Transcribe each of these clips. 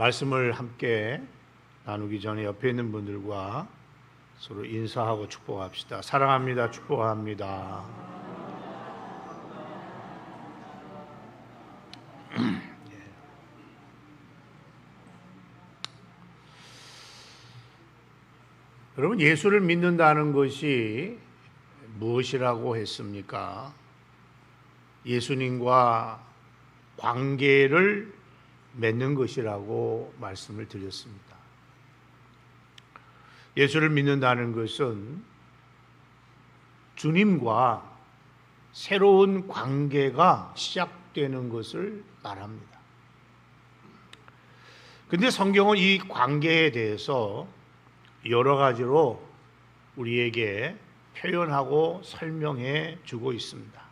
말씀을 함께 나누기 전에 옆에 있는 분들과 서로 인사하고 축복합시다. 사랑합니다. 축복합니다. 여러분, 예수를 믿는다는 것이 무엇이라고 했습니까? 예수님과 관계를 맺는 것이라고 말씀을 드렸습니다. 예수를 믿는다는 것은 주님과 새로운 관계가 시작되는 것을 말합니다. 그런데 성경은 이 관계에 대해서 여러 가지로 우리에게 표현하고 설명해 주고 있습니다.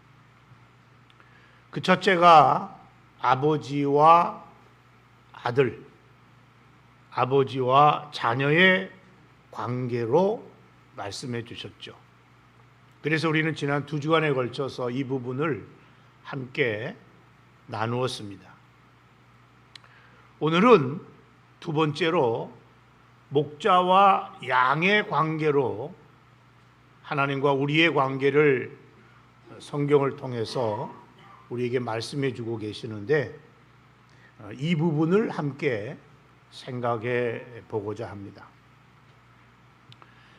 그 첫째가 아버지와 아들, 아버지와 자녀의 관계로 말씀해 주셨죠. 그래서 우리는 지난 2주간에 걸쳐서 이 부분을 함께 나누었습니다. 오늘은 두 번째로 목자와 양의 관계로 하나님과 우리의 관계를 성경을 통해서 우리에게 말씀해 주고 계시는데, 이 부분을 함께 생각해 보고자 합니다.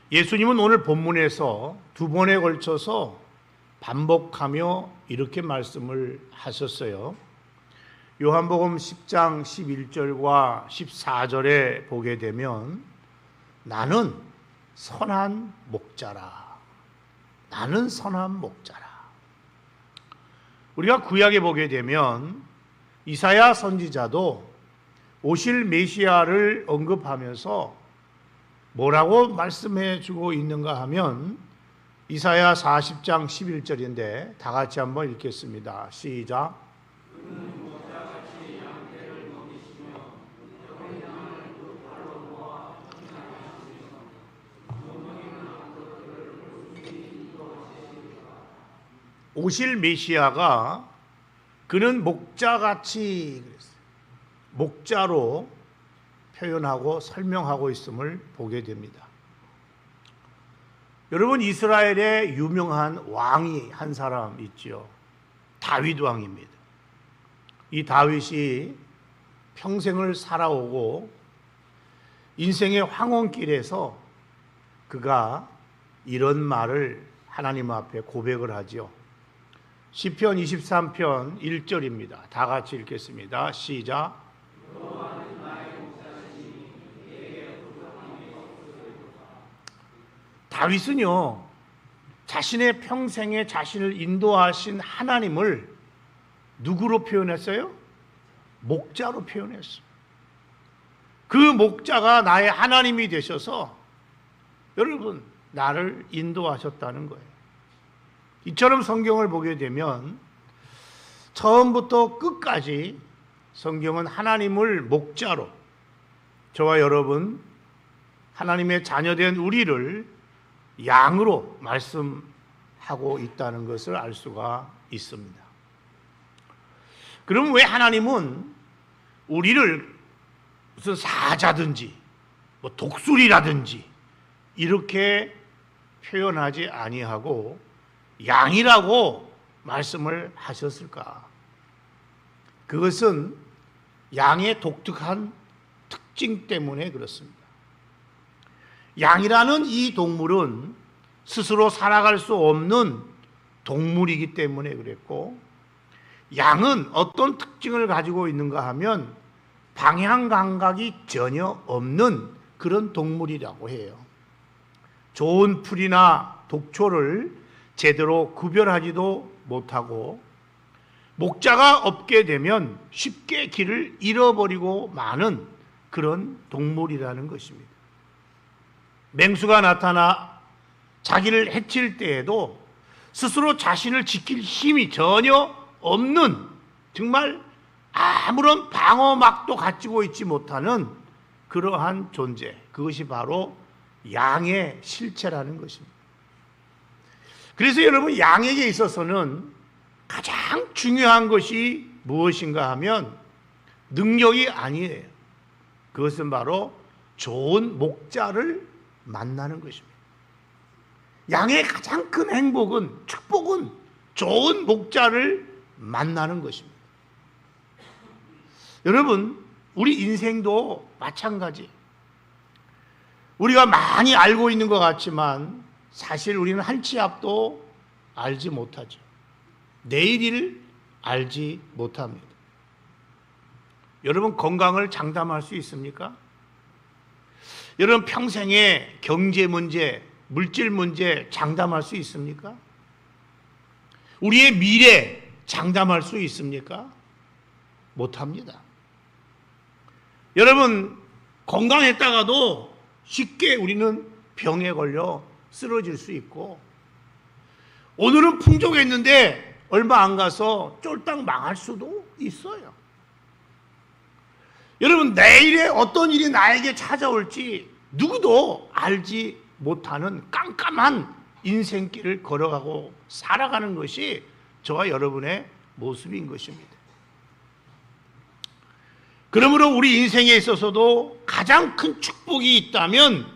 예수님은 오늘 본문에서 두 번에 걸쳐서 반복하며 이렇게 말씀을 하셨어요. 요한복음 10장 11절과 14절에 보게 되면 나는 선한 목자라. 나는 선한 목자라. 우리가 구약에 보게 되면 이사야 선지자도 오실 메시아를 언급하면서 뭐라고 말씀해 주고 있는가 하면 이사야 40장 11절인데 다 같이 한번 읽겠습니다. 시작. 오실 메시아가 그는 목자같이, 목자로 표현하고 설명하고 있음을 보게 됩니다. 여러분, 이스라엘의 유명한 왕이 한 사람 있죠. 다윗 왕입니다. 이 다윗이 평생을 살아오고 인생의 황혼길에서 그가 이런 말을 하나님 앞에 고백을 하죠. 시편 23편 1절입니다. 다 같이 읽겠습니다. 시작. 다윗은요, 자신의 평생에 자신을 인도하신 하나님을 누구로 표현했어요? 목자로 표현했어요. 그 목자가 나의 하나님이 되셔서 여러분, 나를 인도하셨다는 거예요. 이처럼 성경을 보게 되면 처음부터 끝까지 성경은 하나님을 목자로, 저와 여러분 하나님의 자녀된 우리를 양으로 말씀하고 있다는 것을 알 수가 있습니다. 그럼 왜 하나님은 우리를 무슨 사자든지 뭐 독수리라든지 이렇게 표현하지 아니하고 양이라고 말씀을 하셨을까? 그것은 양의 독특한 특징 때문에 그렇습니다. 양이라는 이 동물은 스스로 살아갈 수 없는 동물이기 때문에 그랬고, 양은 어떤 특징을 가지고 있는가 하면 방향 감각이 전혀 없는 그런 동물이라고 해요. 좋은 풀이나 독초를 제대로 구별하지도 못하고 목자가 없게 되면 쉽게 길을 잃어버리고 마는 그런 동물이라는 것입니다. 맹수가 나타나 자기를 해칠 때에도 스스로 자신을 지킬 힘이 전혀 없는, 정말 아무런 방어막도 갖추고 있지 못하는 그러한 존재, 그것이 바로 양의 실체라는 것입니다. 그래서 여러분, 양에게 있어서는 가장 중요한 것이 무엇인가 하면 능력이 아니에요. 그것은 바로 좋은 목자를 만나는 것입니다. 양의 가장 큰 행복은, 축복은 좋은 목자를 만나는 것입니다. 여러분, 우리 인생도 마찬가지. 우리가 많이 알고 있는 것 같지만 사실 우리는 한 치 앞도 알지 못하죠. 내일을 알지 못합니다. 여러분, 건강을 장담할 수 있습니까? 여러분, 평생의 경제 문제, 물질 문제 장담할 수 있습니까? 우리의 미래 장담할 수 있습니까? 못합니다. 여러분, 건강했다가도 쉽게 우리는 병에 걸려 쓰러질 수 있고, 오늘은 풍족했는데 얼마 안 가서 쫄딱 망할 수도 있어요. 여러분, 내일에 어떤 일이 나에게 찾아올지 누구도 알지 못하는 깜깜한 인생길을 걸어가고 살아가는 것이 저와 여러분의 모습인 것입니다. 그러므로 우리 인생에 있어서도 가장 큰 축복이 있다면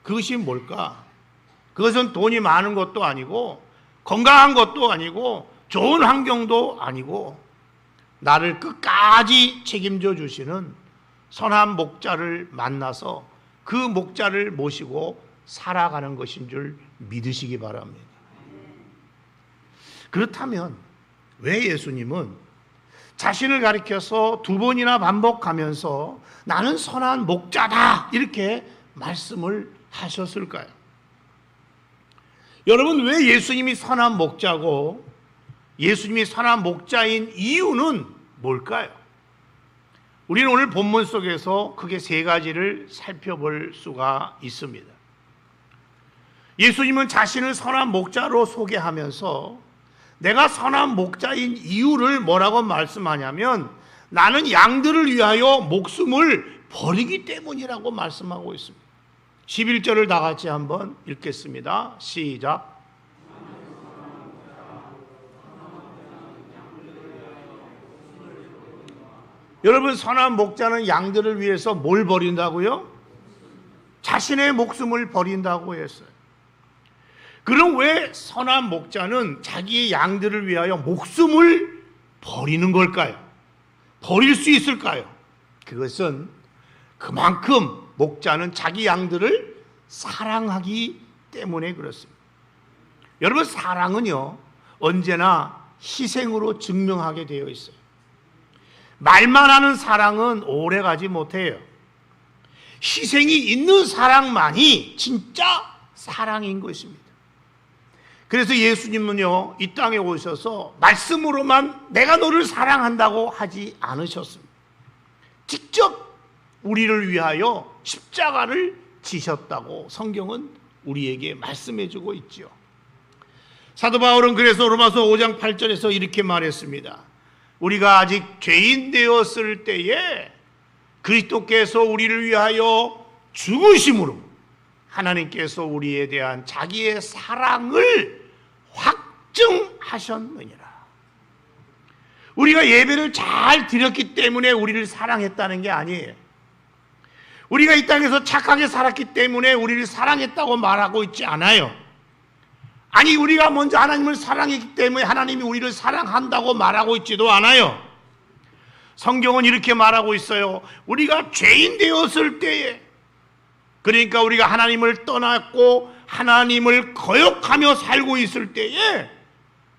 그것이 뭘까? 그것은 돈이 많은 것도 아니고 건강한 것도 아니고 좋은 환경도 아니고 나를 끝까지 책임져 주시는 선한 목자를 만나서 그 목자를 모시고 살아가는 것인 줄 믿으시기 바랍니다. 그렇다면 왜 예수님은 자신을 가리켜서 2번이나 반복하면서 나는 선한 목자다 이렇게 말씀을 하셨을까요? 여러분, 왜 예수님이 선한 목자고 예수님이 선한 목자인 이유는 뭘까요? 우리는 오늘 본문 속에서 크게 3가지를 살펴볼 수가 있습니다. 예수님은 자신을 선한 목자로 소개하면서 내가 선한 목자인 이유를 뭐라고 말씀하냐면 나는 양들을 위하여 목숨을 버리기 때문이라고 말씀하고 있습니다. 11절을 다 같이 한번 읽겠습니다. 시작. 여러분, 선한 목자는 양들을 위해서 뭘 버린다고요? 자신의 목숨을 버린다고 했어요. 그럼 왜 선한 목자는 자기의 양들을 위하여 목숨을 버리는 걸까요? 버릴 수 있을까요? 그것은 그만큼 목자는 자기 양들을 사랑하기 때문에 그렇습니다. 여러분, 사랑은요 언제나 희생으로 증명하게 되어 있어요. 말만 하는 사랑은 오래가지 못해요. 희생이 있는 사랑만이 진짜 사랑인 것입니다. 그래서 예수님은요 이 땅에 오셔서 말씀으로만 내가 너를 사랑한다고 하지 않으셨습니다. 직접 우리를 위하여 십자가를 지셨다고 성경은 우리에게 말씀해주고 있죠. 사도 바울은 그래서 로마서 5장 8절에서 이렇게 말했습니다. 우리가 아직 죄인 되었을 때에 그리스도께서 우리를 위하여 죽으심으로 하나님께서 우리에 대한 자기의 사랑을 확증하셨느니라. 우리가 예배를 잘 드렸기 때문에 우리를 사랑했다는 게 아니에요. 우리가 이 땅에서 착하게 살았기 때문에 우리를 사랑했다고 말하고 있지 않아요. 아니, 우리가 먼저 하나님을 사랑했기 때문에 하나님이 우리를 사랑한다고 말하고 있지도 않아요. 성경은 이렇게 말하고 있어요. 우리가 죄인 되었을 때에, 그러니까 우리가 하나님을 떠났고 하나님을 거역하며 살고 있을 때에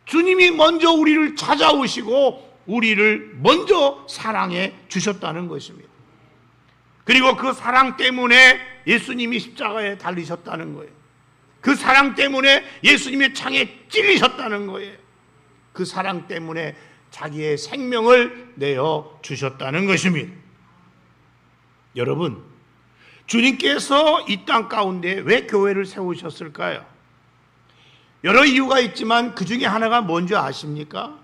주님이 먼저 우리를 찾아오시고 우리를 먼저 사랑해 주셨다는 것입니다. 그리고 그 사랑 때문에 예수님이 십자가에 달리셨다는 거예요. 그 사랑 때문에 예수님의 창에 찔리셨다는 거예요. 그 사랑 때문에 자기의 생명을 내어 주셨다는 것입니다. 여러분, 주님께서 이 땅 가운데 왜 교회를 세우셨을까요? 여러 이유가 있지만 그 중에 하나가 뭔지 아십니까?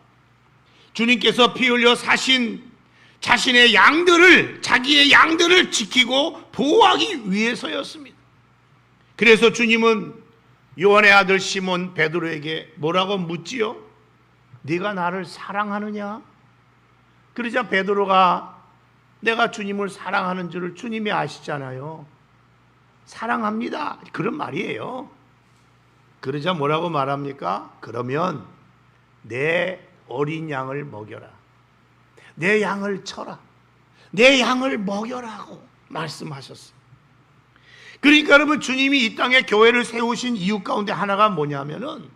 주님께서 피 흘려 사신 자신의 양들을, 자기의 양들을 지키고 보호하기 위해서였습니다. 그래서 주님은 요한의 아들 시몬 베드로에게 뭐라고 묻지요? 네가 나를 사랑하느냐? 그러자 베드로가 내가 주님을 사랑하는 줄을 주님이 아시잖아요. 사랑합니다. 그런 말이에요. 그러자 뭐라고 말합니까? 그러면 내 어린 양을 먹여라. 내 양을 쳐라. 내 양을 먹여라고 말씀하셨어요. 그러니까 여러분, 주님이 이 땅에 교회를 세우신 이유 가운데 하나가 뭐냐면은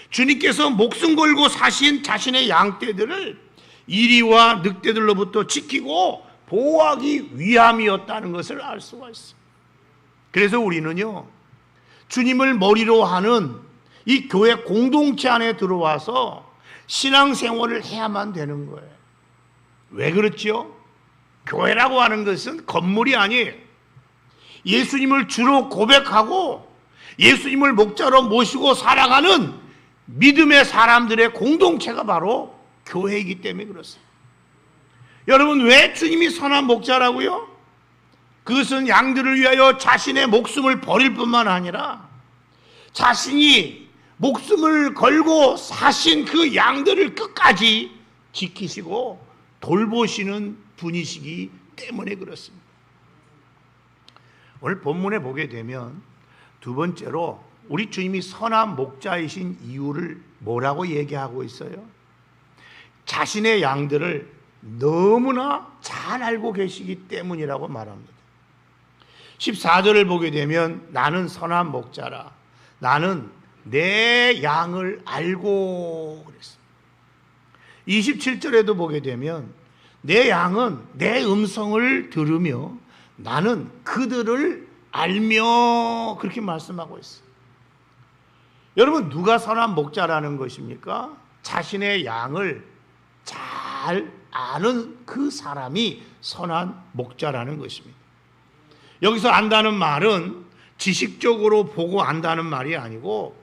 주님께서 목숨 걸고 사신 자신의 양떼들을 이리와 늑대들로부터 지키고 보호하기 위함이었다는 것을 알 수가 있어요. 그래서 우리는요, 주님을 머리로 하는 이 교회 공동체 안에 들어와서 신앙생활을 해야만 되는 거예요. 왜 그렇죠? 교회라고 하는 것은 건물이 아니에요. 예수님을 주로 고백하고 예수님을 목자로 모시고 살아가는 믿음의 사람들의 공동체가 바로 교회이기 때문에 그렇습니다. 여러분, 왜 주님이 선한 목자라고요? 그것은 양들을 위하여 자신의 목숨을 버릴 뿐만 아니라 자신이 목숨을 걸고 사신 그 양들을 끝까지 지키시고 돌보시는 분이시기 때문에 그렇습니다. 오늘 본문에 보게 되면 두 번째로 우리 주님이 선한 목자이신 이유를 뭐라고 얘기하고 있어요? 자신의 양들을 너무나 잘 알고 계시기 때문이라고 말합니다. 14절을 보게 되면 나는 선한 목자라, 나는 내 양을 알고 그랬습니다. 27절에도 보게 되면 내 양은 내 음성을 들으며 나는 그들을 알며, 그렇게 말씀하고 있어요. 여러분, 누가 선한 목자라는 것입니까? 자신의 양을 잘 아는 그 사람이 선한 목자라는 것입니다. 여기서 안다는 말은 지식적으로 보고 안다는 말이 아니고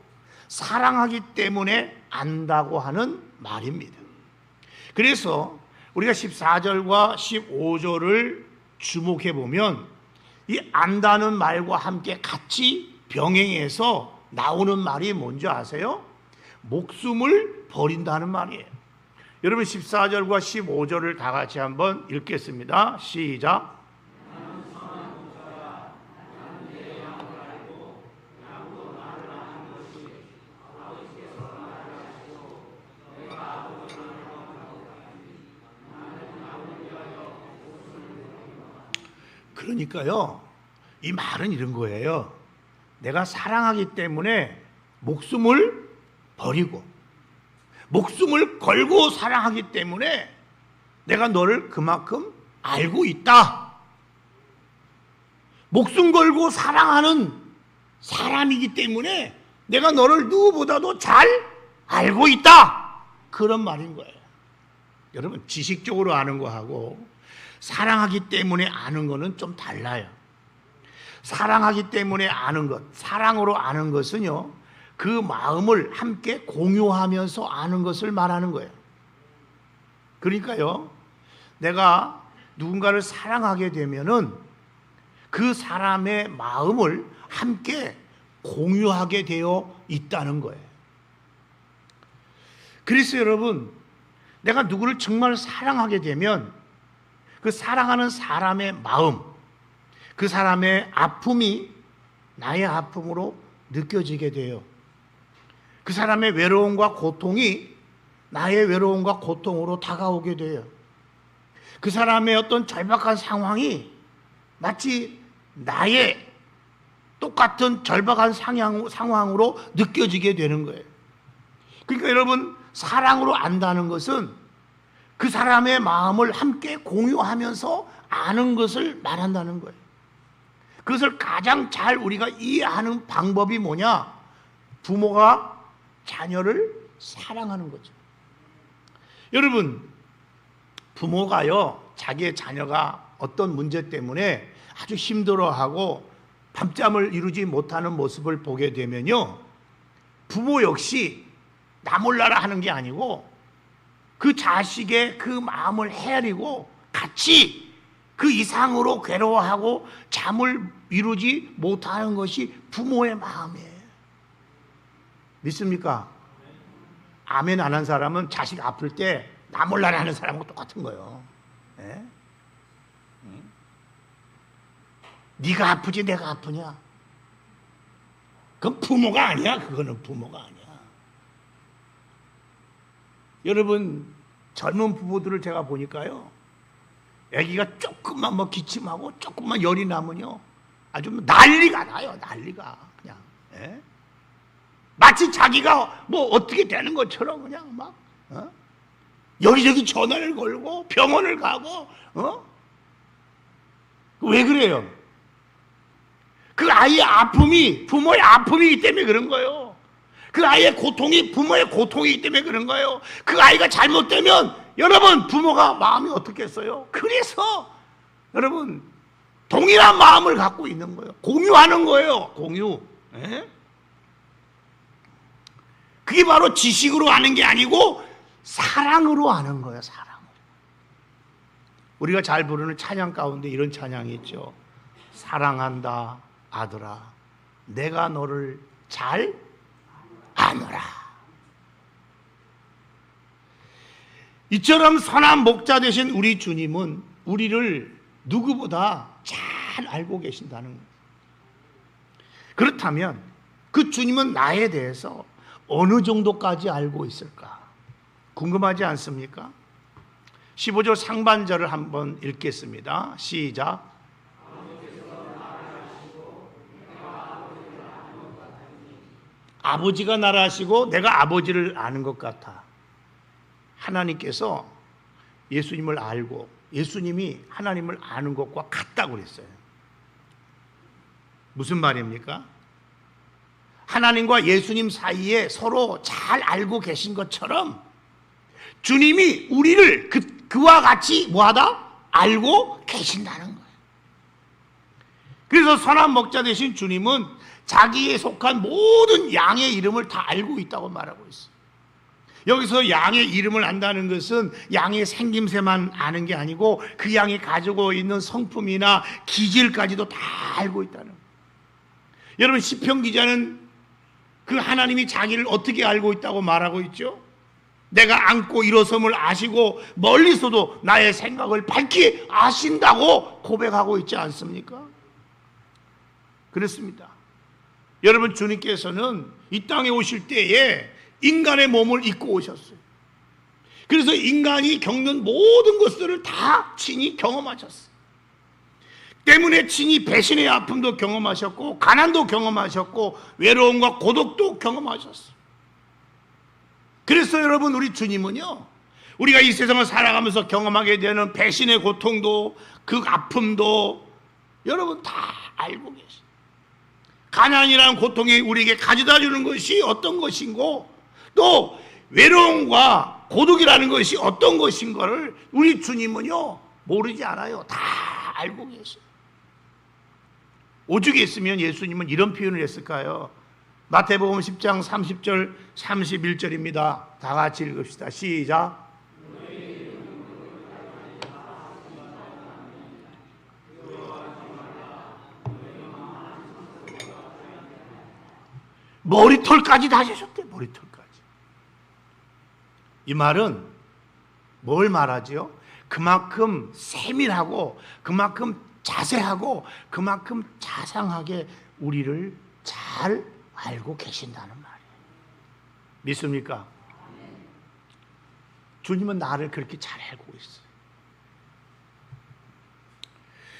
사랑하기 때문에 안다고 하는 말입니다. 그래서 우리가 14절과 15절을 주목해 보면 이 안다는 말과 함께 같이 병행해서 나오는 말이 뭔지 아세요? 목숨을 버린다는 말이에요. 여러분, 14절과 15절을 다 같이 한번 읽겠습니다. 시작. 그러니까요, 이 말은 이런 거예요. 내가 사랑하기 때문에 목숨을 버리고 목숨을 걸고 사랑하기 때문에 내가 너를 그만큼 알고 있다. 목숨 걸고 사랑하는 사람이기 때문에 내가 너를 누구보다도 잘 알고 있다. 그런 말인 거예요. 여러분, 지식적으로 아는 거하고 사랑하기 때문에 아는 거는 좀 달라요. 사랑하기 때문에 아는 것, 사랑으로 아는 것은요, 그 마음을 함께 공유하면서 아는 것을 말하는 거예요. 그러니까요, 내가 누군가를 사랑하게 되면은 그 사람의 마음을 함께 공유하게 되어 있다는 거예요. 그래서 여러분, 내가 누구를 정말 사랑하게 되면 그 사랑하는 사람의 마음, 그 사람의 아픔이 나의 아픔으로 느껴지게 돼요. 그 사람의 외로움과 고통이 나의 외로움과 고통으로 다가오게 돼요. 그 사람의 어떤 절박한 상황이 마치 나의 똑같은 절박한 상황으로 느껴지게 되는 거예요. 그러니까 여러분, 사랑으로 안다는 것은 그 사람의 마음을 함께 공유하면서 아는 것을 말한다는 거예요. 그것을 가장 잘 우리가 이해하는 방법이 뭐냐? 부모가 자녀를 사랑하는 거죠. 여러분, 부모가요, 자기의 자녀가 어떤 문제 때문에 아주 힘들어하고 밤잠을 이루지 못하는 모습을 보게 되면요, 부모 역시 나 몰라라 하는 게 아니고 그 자식의 그 마음을 헤아리고 같이 그 이상으로 괴로워하고 잠을 이루지 못하는 것이 부모의 마음이에요. 믿습니까? 아멘 안 한 사람은 자식 아플 때 나 몰라라 하는 사람하고 똑같은 거예요. 네? 네가 아프지 내가 아프냐? 그건 부모가 아니야. 그거는 부모가 아니야. 여러분, 젊은 부부들을 제가 보니까요, 아기가 조금만 뭐 기침하고 조금만 열이 나면요, 아주 난리가 나요. 난리가 그냥. 예? 마치 자기가 뭐 어떻게 되는 것처럼 그냥 막 여기저기 전화를 걸고 병원을 가고. 왜 그래요? 그 아이의 아픔이 부모의 아픔이기 때문에 그런 거예요. 그 아이의 고통이 부모의 고통이기 때문에 그런 거예요. 그 아이가 잘못되면 여러분, 부모가 마음이 어떻겠어요? 그래서 여러분, 동일한 마음을 갖고 있는 거예요. 공유하는 거예요. 공유. 에? 그게 바로 지식으로 아는 게 아니고 사랑으로 아는 거예요. 사랑으로. 우리가 잘 부르는 찬양 가운데 이런 찬양이 있죠. 사랑한다 아들아, 내가 너를 잘 아노라. 이처럼 선한 목자 되신 우리 주님은 우리를 누구보다 잘 알고 계신다는 거예요. 그렇다면 그 주님은 나에 대해서 어느 정도까지 알고 있을까? 궁금하지 않습니까? 15절 상반절을 한번 읽겠습니다. 시작. 아버지가 나를 아시고 내가 아버지를 아는 것 같아. 하나님께서 예수님을 알고 예수님이 하나님을 아는 것과 같다고 그랬어요. 무슨 말입니까? 하나님과 예수님 사이에 서로 잘 알고 계신 것처럼 주님이 우리를 그와 같이 뭐하다? 알고 계신다는 거예요. 그래서 선한 목자 되신 주님은 자기에 속한 모든 양의 이름을 다 알고 있다고 말하고 있어요. 여기서 양의 이름을 안다는 것은 양의 생김새만 아는 게 아니고 그 양이 가지고 있는 성품이나 기질까지도 다 알고 있다는 거예요. 여러분, 시편 기자는 그 하나님이 자기를 어떻게 알고 있다고 말하고 있죠? 내가 앉고 일어섬을 아시고 멀리서도 나의 생각을 밝히 아신다고 고백하고 있지 않습니까? 그렇습니다. 여러분, 주님께서는 이 땅에 오실 때에 인간의 몸을 입고 오셨어요. 그래서 인간이 겪는 모든 것들을 다 친히 경험하셨어요. 때문에 친히 배신의 아픔도 경험하셨고 가난도 경험하셨고 외로움과 고독도 경험하셨어요. 그래서 여러분, 우리 주님은요, 우리가 이 세상을 살아가면서 경험하게 되는 배신의 고통도 그 아픔도 여러분 다 알고 계세요. 가난이라는 고통이 우리에게 가져다 주는 것이 어떤 것인고 또 외로움과 고독이라는 것이 어떤 것인가를 우리 주님은요 모르지 않아요. 다 알고 계세요. 오죽 했으면 예수님은 이런 표현을 했을까요? 마태복음 10장 30절 31절입니다. 다 같이 읽읍시다. 시작. 머리털까지 다지셨대. 머리털까지. 이 말은 뭘 말하지요? 그만큼 세밀하고 그만큼 자세하고 그만큼 자상하게 우리를 잘 알고 계신다는 말이에요. 믿습니까? 주님은 나를 그렇게 잘 알고 있어요.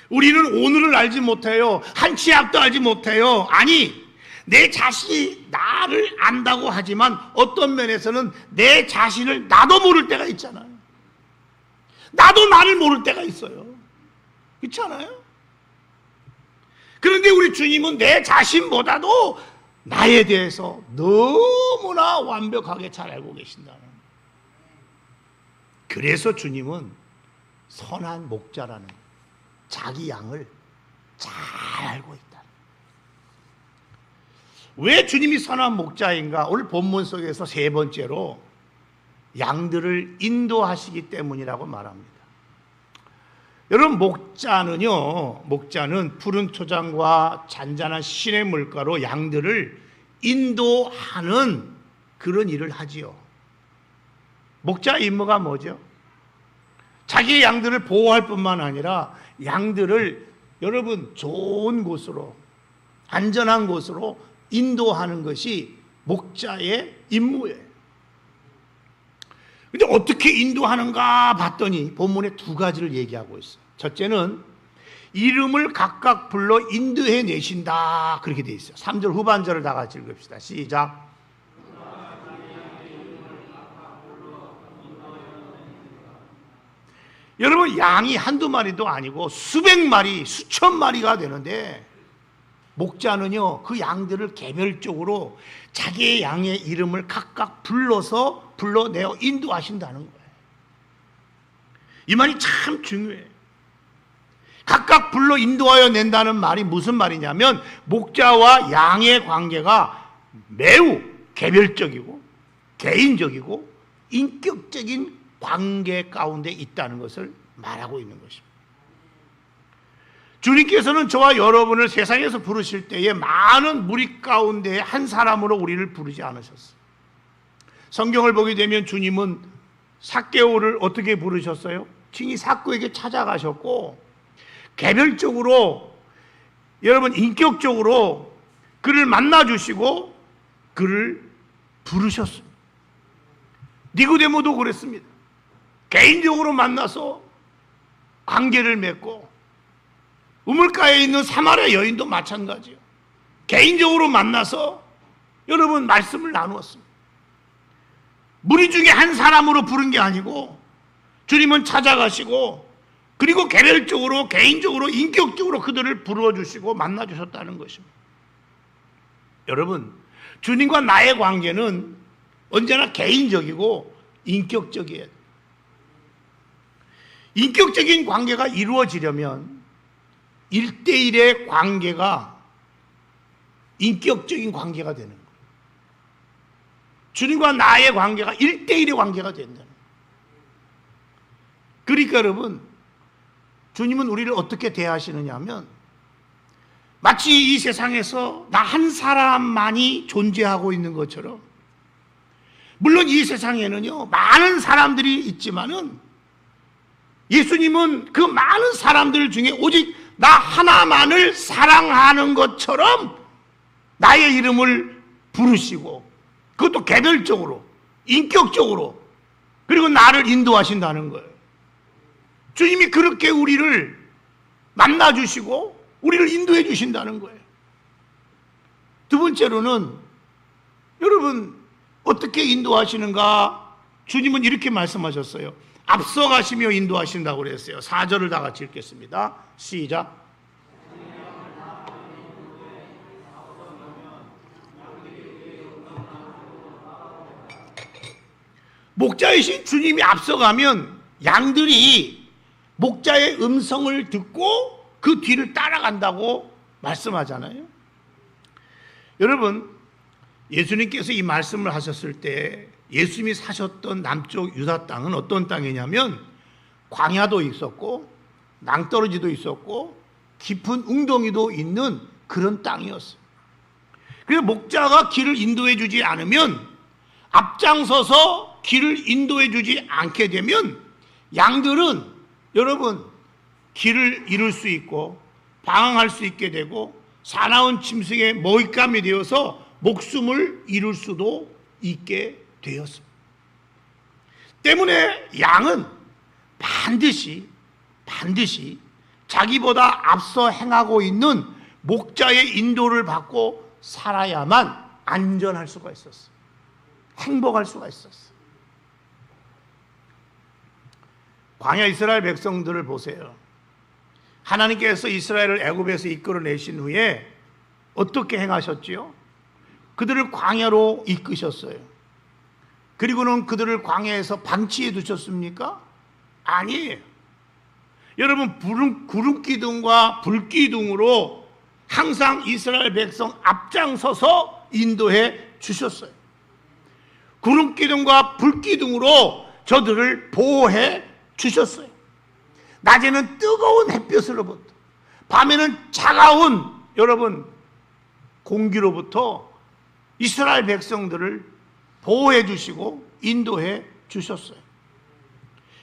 우리는 오늘을 알지 못해요. 한 치 앞도 알지 못해요. 아니, 내 자신이 나를 안다고 하지만 어떤 면에서는 내 자신을 나도 모를 때가 있잖아요. 나도 나를 모를 때가 있어요. 그렇지 않아요? 그런데 우리 주님은 내 자신보다도 나에 대해서 너무나 완벽하게 잘 알고 계신다는 거예요. 그래서 주님은 선한 목자라는 거예요. 자기 양을 잘 알고 있다. 왜 주님이 선한 목자인가? 오늘 본문 속에서 세 번째로 양들을 인도하시기 때문이라고 말합니다. 여러분, 목자는 푸른 초장과 잔잔한 시내 물가로 양들을 인도하는 그런 일을 하지요. 목자의 임무가 뭐죠? 자기의 양들을 보호할 뿐만 아니라 양들을 여러분 좋은 곳으로, 안전한 곳으로 인도하는 것이 목자의 임무예요. 근데 어떻게 인도하는가 봤더니 본문에 두 가지를 얘기하고 있어요. 첫째는 이름을 각각 불러 인도해 내신다, 그렇게 돼 있어요. 3절 후반절을 다 같이 읽읍시다. 시작. 여러분, 양이 한두 마리도 아니고 수백 마리, 수천 마리가 되는데 목자는요, 그 양들을 개별적으로 자기의 양의 이름을 각각 불러내어 인도하신다는 거예요. 이 말이 참 중요해요. 각각 불러 인도하여 낸다는 말이 무슨 말이냐면, 목자와 양의 관계가 매우 개별적이고 개인적이고 인격적인 관계 가운데 있다는 것을 말하고 있는 것입니다. 주님께서는 저와 여러분을 세상에서 부르실 때에 많은 무리 가운데 한 사람으로 우리를 부르지 않으셨어요. 성경을 보게 되면 주님은 삭개오를 어떻게 부르셨어요? 친히 삭개오에게 찾아가셨고 개별적으로, 여러분 인격적으로 그를 만나주시고 그를 부르셨습니다. 니고데모도 그랬습니다. 개인적으로 만나서 관계를 맺고, 우물가에 있는 사마리아 여인도 마찬가지예요. 개인적으로 만나서 여러분 말씀을 나누었습니다. 무리 중에 한 사람으로 부른 게 아니고 주님은 찾아가시고 그리고 개별적으로, 개인적으로, 인격적으로 그들을 불러주시고 만나주셨다는 것입니다. 여러분, 주님과 나의 관계는 언제나 개인적이고 인격적이에요. 인격적인 관계가 이루어지려면 1대1의 관계가 인격적인 관계가 되는 거예요. 주님과 나의 관계가 1대1의 관계가 된다는 거예요. 그러니까 여러분, 주님은 우리를 어떻게 대하시느냐 하면 마치 이 세상에서 나 한 사람만이 존재하고 있는 것처럼, 물론 이 세상에는요 많은 사람들이 있지만은 예수님은 그 많은 사람들 중에 오직 나 하나만을 사랑하는 것처럼 나의 이름을 부르시고, 그것도 개별적으로, 인격적으로, 그리고 나를 인도하신다는 거예요. 주님이 그렇게 우리를 만나주시고 우리를 인도해 주신다는 거예요. 두 번째로는 여러분 어떻게 인도하시는가? 주님은 이렇게 말씀하셨어요. 앞서가시며 인도하신다고 그랬어요. 4절을 다 같이 읽겠습니다. 시작. 목자이신 주님이 앞서가면 양들이 목자의 음성을 듣고 그 뒤를 따라간다고 말씀하잖아요. 여러분, 예수님께서 이 말씀을 하셨을 때 예수님이 사셨던 남쪽 유다 땅은 어떤 땅이냐면 광야도 있었고 낭떠러지도 있었고 깊은 웅덩이도 있는 그런 땅이었어요. 그래서 목자가 길을 인도해 주지 않으면, 앞장서서 길을 인도해 주지 않게 되면 양들은 여러분 길을 잃을 수 있고 방황할 수 있게 되고 사나운 짐승의 먹잇감이 되어서 목숨을 잃을 수도 있게 되었습니다. 때문에 양은 반드시 자기보다 앞서 행하고 있는 목자의 인도를 받고 살아야만 안전할 수가 있었어요. 행복할 수가 있었어요. 광야 이스라엘 백성들을 보세요. 하나님께서 이스라엘을 애굽에서 이끌어내신 후에 어떻게 행하셨지요? 그들을 광야로 이끄셨어요. 그리고는 그들을 광야에서 방치해 두셨습니까? 아니에요. 여러분, 구름기둥과 불기둥으로 항상 이스라엘 백성 앞장서서 인도해 주셨어요. 구름기둥과 불기둥으로 저들을 보호해 주셨어요. 낮에는 뜨거운 햇볕으로부터, 밤에는 차가운 여러분 공기로부터 이스라엘 백성들을 보호해 주시고 인도해 주셨어요.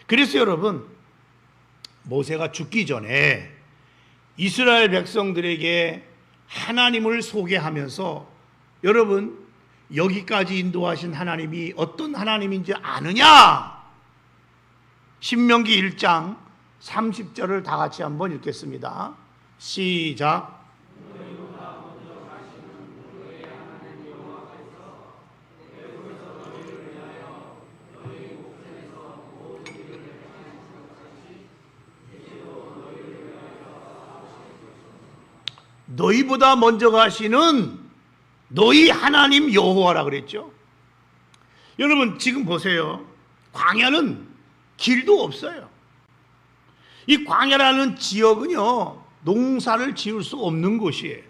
그래서 여러분, 모세가 죽기 전에 이스라엘 백성들에게 하나님을 소개하면서 여러분 여기까지 인도하신 하나님이 어떤 하나님인지 아느냐? 신명기 1장 30절을 다 같이 한번 읽겠습니다. 시작. 너희보다 먼저 가시는 너희 하나님 여호와라 그랬죠. 여러분 지금 보세요. 광야는 길도 없어요. 이 광야라는 지역은요 농사를 지을 수 없는 곳이에요.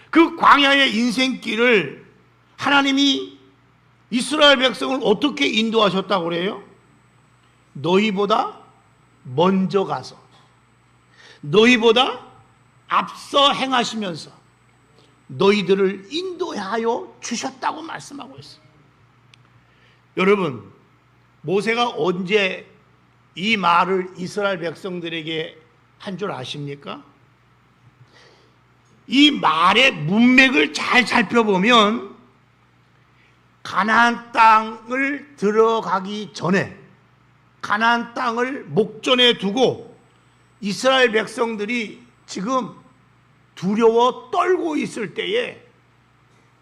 그 광야의 인생길을 하나님이 이스라엘 백성을 어떻게 인도하셨다고 그래요? 너희보다 먼저 가서 너희보다 앞서 행하시면서 너희들을 인도하여 주셨다고 말씀하고 있어요. 여러분 모세가 언제 이 말을 이스라엘 백성들에게 한 줄 아십니까? 이 말의 문맥을 잘 살펴보면 가나안 땅을 들어가기 전에 가나안 땅을 목전에 두고 이스라엘 백성들이 지금 두려워 떨고 있을 때에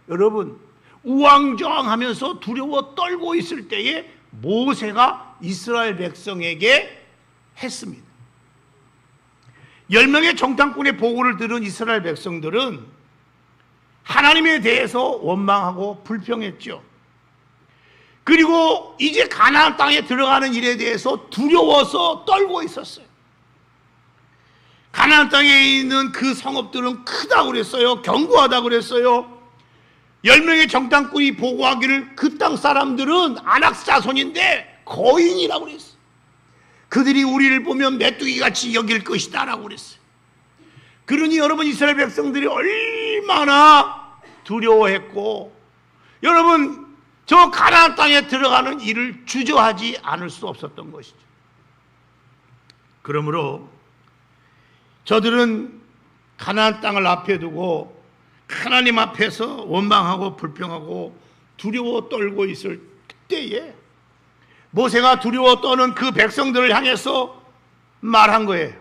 여러분 우왕좌왕하면서 두려워 떨고 있을 때에 모세가 이스라엘 백성에게 했습니다. 10명의 정탐꾼의 보고를 들은 이스라엘 백성들은 하나님에 대해서 원망하고 불평했죠. 그리고 이제 가나안 땅에 들어가는 일에 대해서 두려워서 떨고 있었어요. 가나안 땅에 있는 그 성읍들은 크다고 그랬어요. 견고하다고 그랬어요. 10명의 정탐꾼이 보고하기를 그 땅 사람들은 아낙 자손인데 거인이라고 그랬어요. 그들이 우리를 보면 메뚜기같이 여길 것이다 라고 그랬어요. 그러니 여러분 이스라엘 백성들이 얼마나 두려워했고 여러분 저 가나안 땅에 들어가는 일을 주저하지 않을 수 없었던 것이죠. 그러므로 저들은 가나안 땅을 앞에 두고 하나님 앞에서 원망하고 불평하고 두려워 떨고 있을 때에 모세가 두려워 떠는 그 백성들을 향해서 말한 거예요.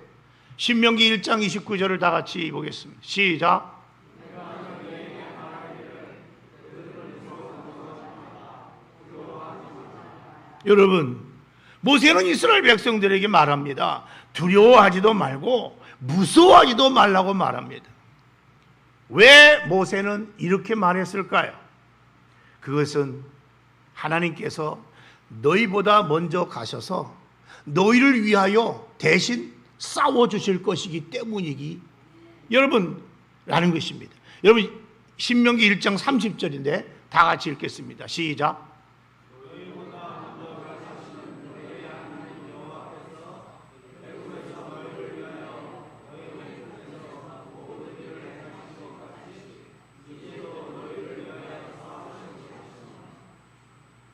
신명기 1장 29절을 다 같이 보겠습니다. 시작. 여러분 모세는 이스라엘 백성들에게 말합니다. 두려워하지도 말고 무서워하지도 말라고 말합니다. 왜 모세는 이렇게 말했을까요? 그것은 하나님께서 너희보다 먼저 가셔서 너희를 위하여 대신 싸워주실 것이기 때문이기 여러분 라는 것입니다. 여러분 신명기 1장 30절인데 다 같이 읽겠습니다. 시작.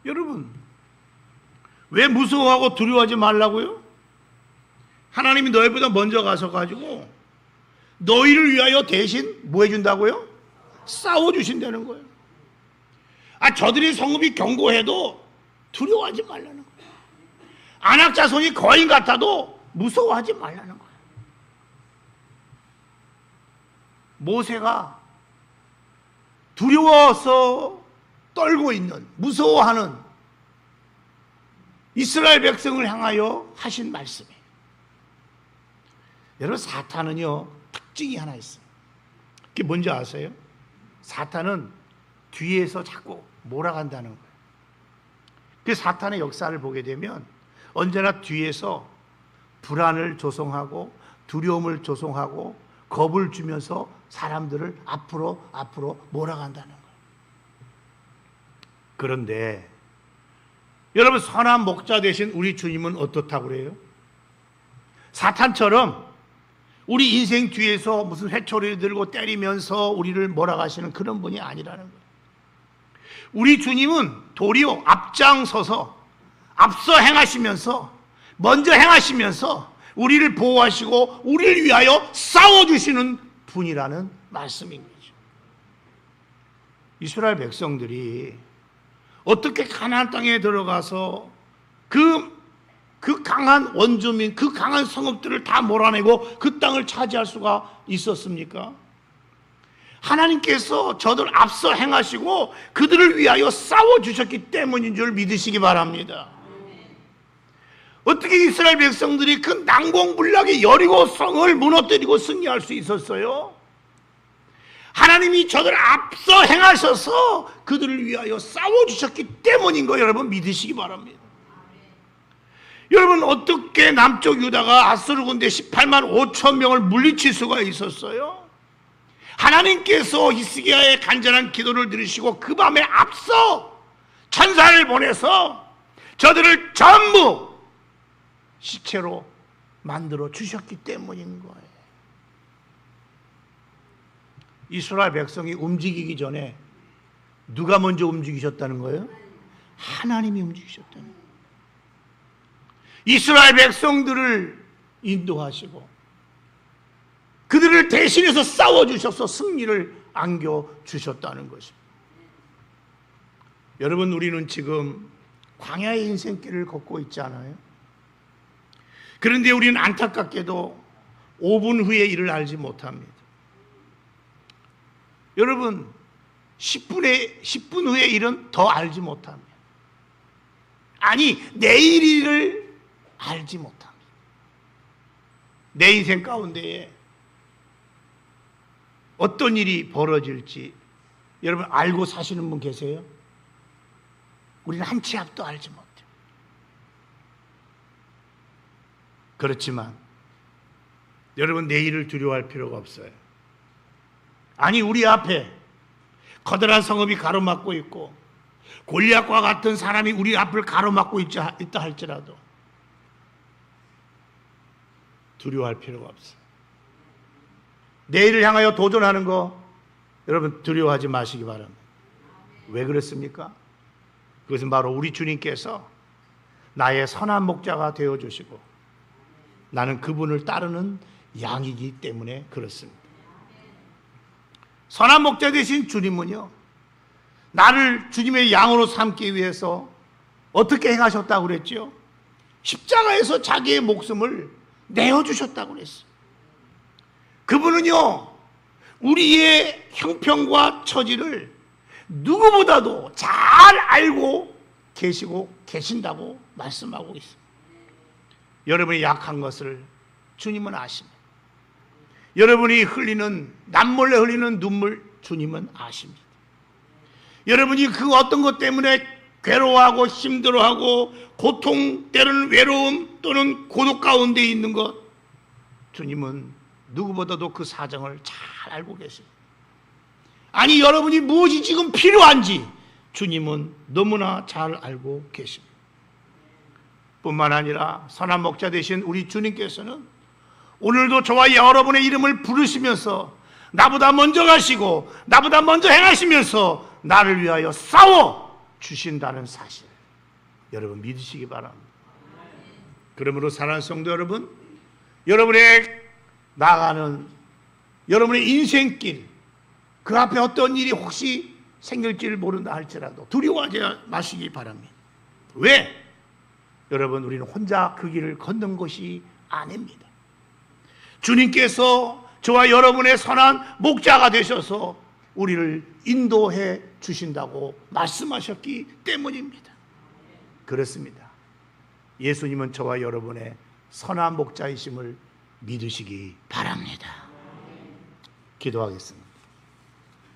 여러분 왜 무서워하고 두려워하지 말라고요? 하나님이 너희보다 먼저 가서 가지고 너희를 위하여 대신 뭐 해준다고요? 싸워주신다는 거예요. 저들이 성읍이 견고해도 두려워하지 말라는 거예요. 아낙 자손이 거인 같아도 무서워하지 말라는 거예요. 모세가 두려워서 떨고 있는 무서워하는 이스라엘 백성을 향하여 하신 말씀이에요. 여러분 사탄은요 특징이 하나 있어요. 그게 뭔지 아세요? 사탄은 뒤에서 자꾸 몰아간다는 거예요. 그 사탄의 역사를 보게 되면 언제나 뒤에서 불안을 조성하고 두려움을 조성하고 겁을 주면서 사람들을 앞으로 몰아간다는 거예요. 그런데 여러분 선한 목자 되신 우리 주님은 어떻다고 그래요? 사탄처럼 우리 인생 뒤에서 무슨 회초리를 들고 때리면서 우리를 몰아가시는 그런 분이 아니라는 거예요. 우리 주님은 도리어 앞장서서 앞서 행하시면서 먼저 행하시면서 우리를 보호하시고 우리를 위하여 싸워주시는 분이라는 말씀인 거죠. 이스라엘 백성들이 어떻게 가나안 땅에 들어가서 그 강한 원주민, 그 강한 성읍들을 다 몰아내고 그 땅을 차지할 수가 있었습니까? 하나님께서 저들 앞서 행하시고 그들을 위하여 싸워주셨기 때문인 줄 믿으시기 바랍니다. 어떻게 이스라엘 백성들이 그 난공불락의 여리고 성을 무너뜨리고 승리할 수 있었어요? 하나님이 저들 앞서 행하셔서 그들을 위하여 싸워주셨기 때문인 거 여러분 믿으시기 바랍니다. 여러분 어떻게 남쪽 유다가 아수르 군대 18만 5천 명을 물리칠 수가 있었어요? 하나님께서 히스기야의 간절한 기도를 들으시고 그 밤에 앞서 천사를 보내서 저들을 전부 시체로 만들어 주셨기 때문인 거예요. 이스라엘 백성이 움직이기 전에 누가 먼저 움직이셨다는 거예요? 하나님이 움직이셨다는 거예요. 이스라엘 백성들을 인도하시고 그들을 대신해서 싸워주셔서 승리를 안겨주셨다는 것입니다. 여러분 우리는 지금 광야의 인생길을 걷고 있지 않아요? 그런데 우리는 안타깝게도 5분 후의 일을 알지 못합니다. 여러분 10분 후의 일은 더 알지 못합니다. 아니 내일 일을 알지 못합니다. 내 인생 가운데에 어떤 일이 벌어질지 여러분 알고 사시는 분 계세요? 우리는 한 치 앞도 알지 못해요. 그렇지만 여러분 내일을 두려워할 필요가 없어요. 아니 우리 앞에 커다란 성읍이 가로막고 있고 골리앗과 같은 사람이 우리 앞을 가로막고 있다 할지라도 두려워할 필요가 없어요. 내일을 향하여 도전하는 거 여러분 두려워하지 마시기 바랍니다. 왜 그렇습니까? 그것은 바로 우리 주님께서 나의 선한 목자가 되어주시고 나는 그분을 따르는 양이기 때문에 그렇습니다. 선한 목자 되신 주님은요 나를 주님의 양으로 삼기 위해서 어떻게 행하셨다고 그랬죠? 십자가에서 자기의 목숨을 내어주셨다고 그랬어요. 그분은요 우리의 형편과 처지를 누구보다도 잘 알고 계시고 계신다고 말씀하고 있습니다. 여러분이 약한 것을 주님은 아십니다. 여러분이 흘리는 남몰래 흘리는 눈물 주님은 아십니다. 여러분이 그 어떤 것 때문에 괴로워하고 힘들어하고 고통 때로는 외로움 또는 고독 가운데 있는 것 주님은 누구보다도 그 사정을 잘 알고 계십니다. 아니 여러분이 무엇이 지금 필요한지 주님은 너무나 잘 알고 계십니다. 뿐만 아니라 선한 목자 되신 우리 주님께서는 오늘도 저와 여러분의 이름을 부르시면서 나보다 먼저 가시고 나보다 먼저 행하시면서 나를 위하여 싸워 주신다는 사실 여러분 믿으시기 바랍니다. 그러므로 사랑하는 성도 여러분, 여러분의 나아가는 여러분의 인생길 그 앞에 어떤 일이 혹시 생길지를 모른다 할지라도 두려워하지 마시기 바랍니다. 왜? 여러분 우리는 혼자 그 길을 걷는 것이 아닙니다. 주님께서 저와 여러분의 선한 목자가 되셔서 우리를 인도해 주신다고 말씀하셨기 때문입니다. 그렇습니다. 예수님은 저와 여러분의 선한 목자이심을 믿으시기 바랍니다. 기도하겠습니다.